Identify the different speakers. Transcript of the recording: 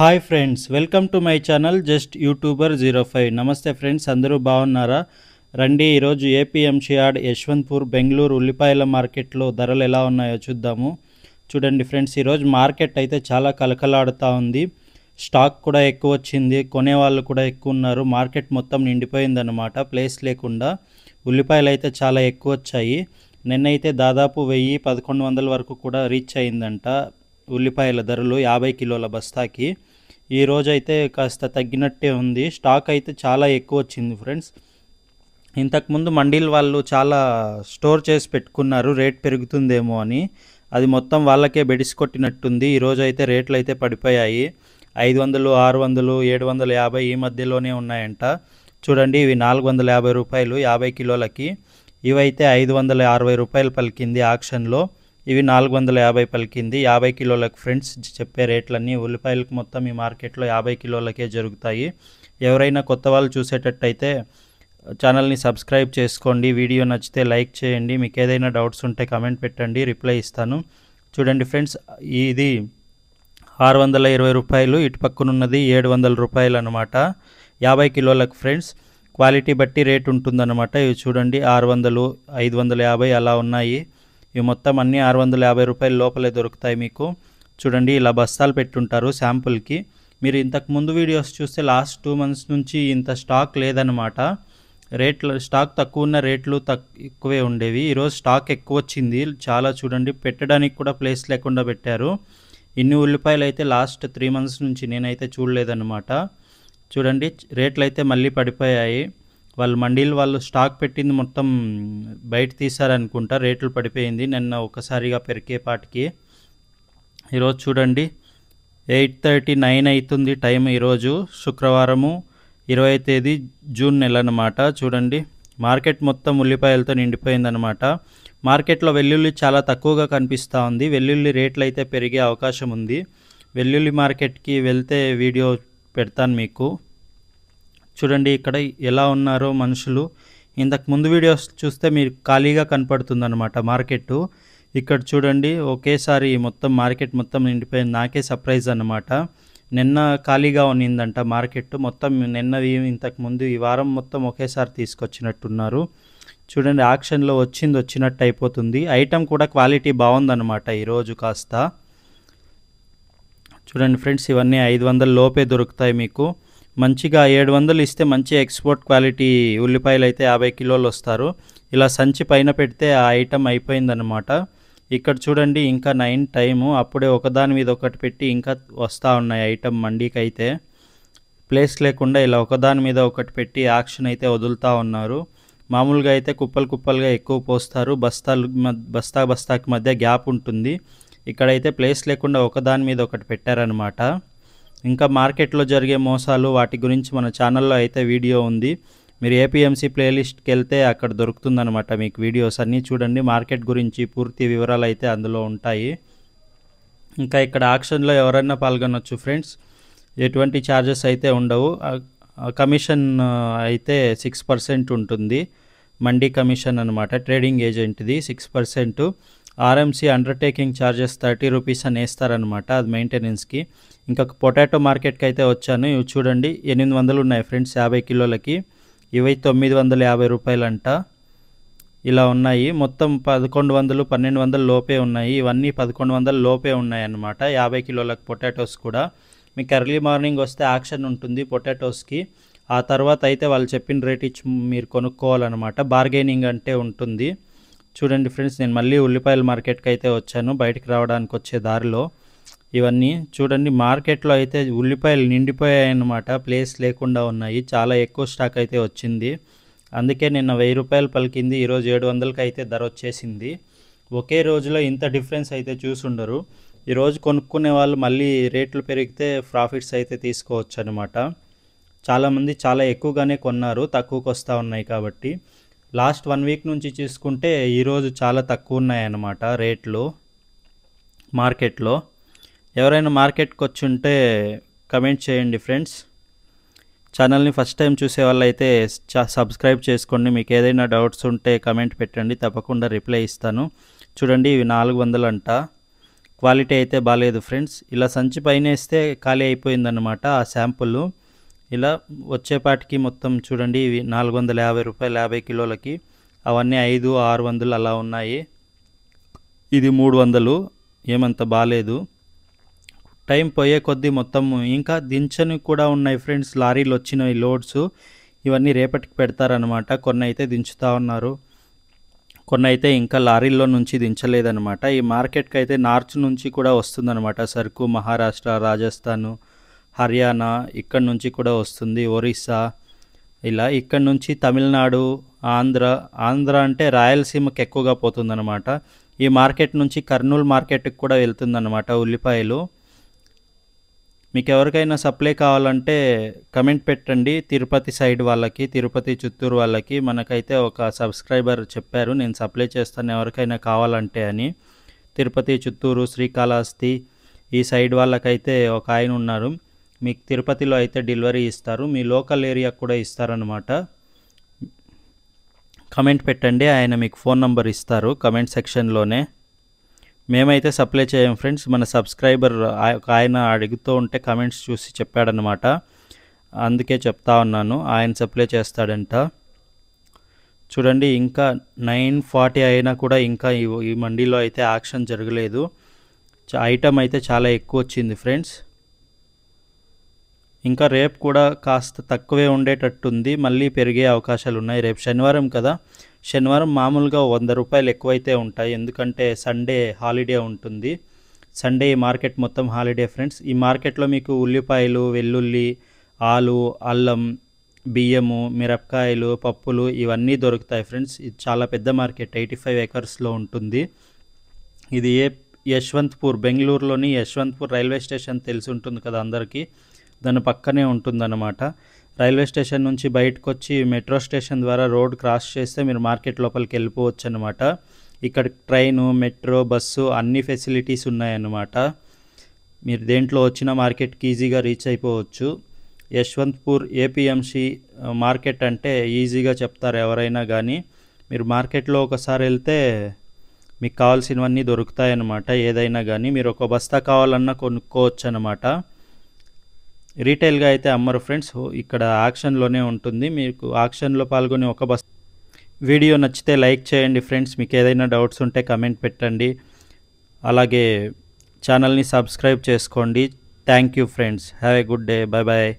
Speaker 1: Hi friends, welcome to my channel just YouTuber 05. నమస్తే friends, అందరూ బాగున్నారా? రండి, ఈరోజు ఏపీఎంసీ యార్డ్ యశ్వంత్పూర్ బెంగళూరు ఉల్లిపాయల మార్కెట్లో ధరలు ఎలా ఉన్నాయో చూద్దాము. చూడండి ఫ్రెండ్స్, ఈరోజు మార్కెట్ అయితే చాలా కలకలాడుతూ ఉంది. స్టాక్ కూడా ఎక్కువ వచ్చింది, కొనేవాళ్ళు కూడా ఎక్కువ ఉన్నారు. మార్కెట్ మొత్తం నిండిపోయిందన్నమాట, ప్లేస్ లేకుండా. ఉల్లిపాయలు అయితే చాలా ఎక్కువ వచ్చాయి. నిన్నైతే దాదాపు 1000-1100 వరకు కూడా రీచ్ అయిందంట ఉల్లిపాయల ధరలు 50 కిలోల బస్తాకి. ఈరోజు అయితే కాస్త తగ్గినట్టే ఉంది. స్టాక్ అయితే చాలా ఎక్కువ వచ్చింది ఫ్రెండ్స్. ఇంతకుముందు మండీల వాళ్ళు చాలా స్టోర్ చేసి పెట్టుకున్నారు రేట్ పెరుగుతుందేమో అని. అది మొత్తం వాళ్ళకే బెడిసి కొట్టినట్టుంది. ఈరోజు అయితే రేట్లు అయితే పడిపోయాయి. 500, 600, 750 ఈ మధ్యలోనే ఉన్నాయంట. చూడండి, ఇవి 450 రూపాయలు 50 కిలోలకి. ఇవైతే 560 రూపాయలు పలికింది ఆక్షన్లో. ఇవి 450 పలికింది 50 కిలోలకు. ఫ్రెండ్స్, చెప్పే రేట్లన్నీ ఉల్లిపాయలకు మొత్తం ఈ మార్కెట్లో 50 కిలోలకే జరుగుతాయి. ఎవరైనా కొత్త వాళ్ళు చూసేటట్టయితే ఛానల్ని సబ్స్క్రైబ్ చేసుకోండి. వీడియో నచ్చితే లైక్ చేయండి. మీకు ఏదైనా డౌట్స్ ఉంటే కామెంట్ పెట్టండి, రిప్లై ఇస్తాను. చూడండి ఫ్రెండ్స్, ఇది 620 రూపాయలు, ఇటు పక్కనున్నది 700 రూపాయలు అనమాట 50 కిలోలకు. ఫ్రెండ్స్, క్వాలిటీ బట్టి రేట్ ఉంటుందన్నమాట. ఇవి చూడండి, 600, 550 అలా ఉన్నాయి. ఇవి మొత్తం అన్నీ 650 రూపాయల లోపలే దొరుకుతాయి మీకు. చూడండి, ఇలా బస్తాలు పెట్టుంటారు శాంపుల్కి. మీరు ఇంతకుముందు వీడియోస్ చూస్తే లాస్ట్ 2 months నుంచి ఇంత స్టాక్ లేదనమాట. స్టాక్ తక్కువ ఉన్న రేట్లు ఎక్కువే ఉండేవి. ఈరోజు స్టాక్ ఎక్కువ వచ్చింది చాలా. చూడండి, పెట్టడానికి కూడా ప్లేస్ లేకుండా పెట్టారు. ఇన్ని ఉల్లిపాయలు అయితే లాస్ట్ 3 months నుంచి నేనైతే చూడలేదన్నమాట. చూడండి, రేట్లు అయితే మళ్ళీ పడిపోయాయి. వాళ్ళు స్టాక్ పెట్టింది మొత్తం బయట తీసారనుకుంటా, రేట్లు పడిపోయింది నిన్న ఒకసారిగా పెరికేపాటికి. ఈరోజు చూడండి, 8:39 అవుతుంది టైం. ఈరోజు శుక్రవారము 20వ తేదీ జూన్ నెల అనమాట. చూడండి, మార్కెట్ మొత్తం ఉల్లిపాయలతో నిండిపోయిందనమాట. మార్కెట్లో వెల్లుల్లి చాలా తక్కువగా కనిపిస్తూ ఉంది. వెల్లుల్లి రేట్లు అయితే పెరిగే అవకాశం ఉంది. వెల్లుల్లి మార్కెట్కి వెళ్తే వీడియో పెడతాను మీకు. చూడండి, ఇక్కడ ఎలా ఉన్నారో మనుషులు. ఇంతకు ముందు వీడియోస్ చూస్తే మీరు ఖాళీగా కనపడుతుందన్నమాట మార్కెట్. ఇక్కడ చూడండి, ఒకేసారి మొత్తం మార్కెట్ మొత్తం నిండిపోయింది. నాకే సర్ప్రైజ్ అన్నమాట. నిన్న ఖాళీగా ఉన్నిందంట మార్కెట్ మొత్తం. నిన్నవి ఇంతకుముందు ఈ వారం మొత్తం ఒకేసారి తీసుకొచ్చినట్టున్నారు. చూడండి, ఆక్షన్లో వచ్చినట్టు అయిపోతుంది. ఐటమ్ కూడా క్వాలిటీ బాగుందన్నమాట ఈరోజు కాస్త. చూడండి ఫ్రెండ్స్, ఇవన్నీ 500 లోపే దొరుకుతాయి మీకు. మంచిగా 700 ఇస్తే మంచి ఎక్స్పోర్ట్ క్వాలిటీ ఉల్లిపాయలు అయితే 50 కిలోలు వస్తారు. ఇలా సంచి పైన పెడితే ఆ ఐటమ్ అయిపోయిందన్నమాట. ఇక్కడ చూడండి, ఇంకా 9 టైము, అప్పుడే ఒకదాని మీద ఒకటి పెట్టి ఇంకా వస్తూ ఉన్నాయి ఐటమ్. మండీకి అయితే ప్లేస్ లేకుండా ఇలా ఒకదాని మీద ఒకటి పెట్టి యాక్షన్ అయితే వదులుతూ ఉన్నారు. మామూలుగా అయితే కుప్పలుగా ఎక్కువ పోస్తారు. బస్తాకి మధ్య గ్యాప్ ఉంటుంది. ఇక్కడైతే ప్లేస్ లేకుండా ఒకదాని మీద ఒకటి పెట్టారనమాట. ఇంకా మార్కెట్లో జరిగే మోసాలు వాటి గురించి మన ఛానల్లో అయితే వీడియో ఉంది. మీరు ఏపీఎంసీ ప్లేలిస్ట్కి వెళ్తే అక్కడ దొరుకుతుందనమాట మీకు వీడియోస్ అన్నీ. చూడండి, మార్కెట్ గురించి పూర్తి వివరాలు అయితే అందులో ఉంటాయి. ఇంకా ఇక్కడ ఆక్షన్లో ఎవరైనా పాల్గొనవచ్చు ఫ్రెండ్స్. ఎటువంటి ఛార్జెస్ అయితే ఉండవు. కమిషన్ అయితే 6% ఉంటుంది. మండీ కమిషన్ అనమాట, ట్రేడింగ్ ఏజెంట్ది 6%. ఆర్ఎంసీ అండర్టేకింగ్ ఛార్జెస్ 30 రూపీస్ అని వేస్తారనమాట, అది మెయింటెనెన్స్కి. ఇంకా పొటాటో మార్కెట్కి అయితే వచ్చాను. ఇవి చూడండి, 800 ఉన్నాయి ఫ్రెండ్స్ 50 కిలోలకి. ఇవి 950 రూపాయలు అంట. ఇలా ఉన్నాయి మొత్తం 1100, 1200 లోపే ఉన్నాయి. ఇవన్నీ 1100 లోపే ఉన్నాయి అన్నమాట 50 కిలోలకు పొటాటోస్ కూడా. మీకు ఎర్లీ మార్నింగ్ వస్తే యాక్షన్ ఉంటుంది పొటాటోస్కి. ఆ తర్వాత అయితే వాళ్ళు చెప్పిన రేట్ ఇచ్చి మీరు కొనుక్కోవాలన్నమాట. బార్గెనింగ్ అంటే ఉంటుంది. చూడండి ఫ్రెండ్స్, నేను మళ్ళీ ఉల్లిపాయల మార్కెట్కి అయితే వచ్చాను, బయటికి రావడానికి వచ్చే దారిలో. ఇవన్నీ చూడండి, మార్కెట్లో అయితే ఉల్లిపాయలు నిండిపోయాయి అన్నమాట, ప్లేస్ లేకుండా ఉన్నాయి. చాలా ఎక్కువ స్టాక్ అయితే వచ్చింది. అందుకే నిన్న 1000 రూపాయలు పలికింది, ఈరోజు 700కి అయితే ధర వచ్చేసింది. ఒకే రోజులో ఇంత డిఫరెన్స్ అయితే చూసుండరు. ఈరోజు కొనుక్కునే వాళ్ళు మళ్ళీ రేట్లు పెరిగితే ప్రాఫిట్స్ అయితే తీసుకోవచ్చు అనమాట. చాలామంది చాలా ఎక్కువగానే కొన్నారు, తక్కువకి వస్తూ ఉన్నాయి కాబట్టి. లాస్ట్ 1 వీక్ నుంచి చూసుకుంటే ఈరోజు చాలా తక్కువ ఉన్నాయన్నమాట రేట్లు మార్కెట్లో. ఎవరైనా మార్కెట్కి వచ్చి ఉంటే కమెంట్ చేయండి ఫ్రెండ్స్. ఛానల్ని ఫస్ట్ టైం చూసే వాళ్ళైతే సబ్స్క్రైబ్ చేసుకోండి. మీకు ఏదైనా డౌట్స్ ఉంటే కమెంట్ పెట్టండి, తప్పకుండా రిప్లై ఇస్తాను. చూడండి, ఇవి 400 అంట. క్వాలిటీ అయితే బాలేదు ఫ్రెండ్స్. ఇలా సంచి పైన వేస్తే ఖాళీ అయిపోయిందన్నమాట ఆ శాంపుల్. ఇలా వచ్చేపాటికి మొత్తం చూడండి, ఇవి 450 రూపాయలు 50 కిలోలకి. అవన్నీ 5, 600 అలా ఉన్నాయి. ఇది 300, ఏమంత బాలేదు. టైం పోయే కొద్దీ మొత్తం ఇంకా దించని కూడా ఉన్నాయి ఫ్రెండ్స్. లారీలు వచ్చినాయి లోడ్స్, ఇవన్నీ రేపటికి పెడతారనమాట. కొన్ని అయితే దించుతూ ఉన్నారు, కొన్ని అయితే ఇంకా లారీల్లో నుంచి దించలేదన్నమాట. ఈ మార్కెట్కి అయితే నార్త్ నుంచి కూడా వస్తుందన్నమాట సరుకు. మహారాష్ట్ర, రాజస్థాన్, హర్యానా ఇక్కడ నుంచి కూడా వస్తుంది, ఒరిస్సా. ఇలా ఇక్కడ నుంచి తమిళనాడు, ఆంధ్ర అంటే రాయలసీమకి ఎక్కువగా పోతుందన్నమాట. ఈ మార్కెట్ నుంచి కర్నూలు మార్కెట్కి కూడా వెళ్తుందన్నమాట ఉల్లిపాయలు. మీకు ఎవరికైనా సప్లై కావాలంటే కమెంట్ పెట్టండి. తిరుపతి సైడ్ వాళ్ళకి, తిరుపతి చిత్తూరు వాళ్ళకి మనకైతే ఒక సబ్స్క్రైబర్ చెప్పారు, నేను సప్లై చేస్తాను ఎవరికైనా కావాలంటే అని. తిరుపతి, చిత్తూరు, శ్రీకాళహస్తి ఈ సైడ్ వాళ్ళకైతే ఒక ఆయన ఉన్నారు, మీకు తిరుపతిలో అయితే డెలివరీ ఇస్తారు, మీ లోకల్ ఏరియాకు కూడా ఇస్తారనమాట. కమెంట్ పెట్టండి, ఆయన మీకు ఫోన్ నంబర్ ఇస్తారు కమెంట్ సెక్షన్లోనే. మేమైతే సప్లై చేయం ఫ్రెండ్స్, మన సబ్స్క్రైబర్ ఆయన అడుగుతూ ఉంటే కమెంట్స్ చూసి చెప్పాడనమాట, అందుకే చెప్తా ఉన్నాను. ఆయన సప్లై చేస్తాడంట. చూడండి, ఇంకా 9:40 అయినా కూడా ఇంకా ఈ మండీలో అయితే యాక్షన్ జరగలేదు. ఐటమ్ అయితే చాలా ఎక్కువ వచ్చింది ఫ్రెండ్స్. ఇంకా రేపు కూడా కాస్త తక్కువే ఉండేటట్టుంది, మళ్ళీ పెరిగే అవకాశాలు ఉన్నాయి. రేపు శనివారం కదా, శనివారం మామూలుగా 100 రూపాయలు ఎక్కువైతే ఉంటాయి, ఎందుకంటే సండే హాలిడే ఉంటుంది. సండే ఈ మార్కెట్ మొత్తం హాలిడే ఫ్రెండ్స్. ఈ మార్కెట్లో మీకు ఉల్లిపాయలు, వెల్లుల్లి, ఆలు, అల్లం, బియ్యము, మిరపకాయలు, పప్పులు ఇవన్నీ దొరుకుతాయి ఫ్రెండ్స్. ఇది చాలా పెద్ద మార్కెట్, 85 ఎకర్స్లో ఉంటుంది. ఇది యశ్వంత్పూర్, బెంగళూరులోని యశ్వంత్పూర్ రైల్వే స్టేషన్ తెలిసి ఉంటుంది కదా అందరికీ, దాని పక్కనే ఉంటుందన్నమాట. రైల్వే స్టేషన్ నుంచి బయటకు వచ్చి మెట్రో స్టేషన్ ద్వారా రోడ్ క్రాస్ చేస్తే మీరు మార్కెట్ లోపలికి వెళ్ళిపోవచ్చు అనమాట. ఇక్కడ ట్రైను, మెట్రో, బస్సు అన్ని ఫెసిలిటీస్ ఉన్నాయన్నమాట. మీరు దేంట్లో వచ్చిన మార్కెట్కి ఈజీగా రీచ్ అయిపోవచ్చు. యశ్వంత్పూర్ ఏపీఎంసీ మార్కెట్ అంటే ఈజీగా చెప్తారు ఎవరైనా కానీ. మీరు మార్కెట్లో ఒకసారి వెళ్తే మీకు కావాల్సినవన్నీ దొరుకుతాయన్నమాట. ఏదైనా కానీ మీరు ఒక బస్తా కావాలన్నా కొనుక్కోవచ్చు అనమాట. రీటైల్గా అయితే అమ్మరు ఫ్రెండ్స్, ఇక్కడ ఆక్షన్లోనే ఉంటుంది. మీకు ఆక్షన్లో పాల్గొని ఒక బస్. వీడియో నచ్చితే లైక్ చేయండి ఫ్రెండ్స్, మీకు ఏదైనా డౌట్స్ ఉంటే కమెంట్ పెట్టండి, అలాగే ఛానల్ని సబ్స్క్రైబ్ చేసుకోండి. Thank you friends, have a good day, bye bye.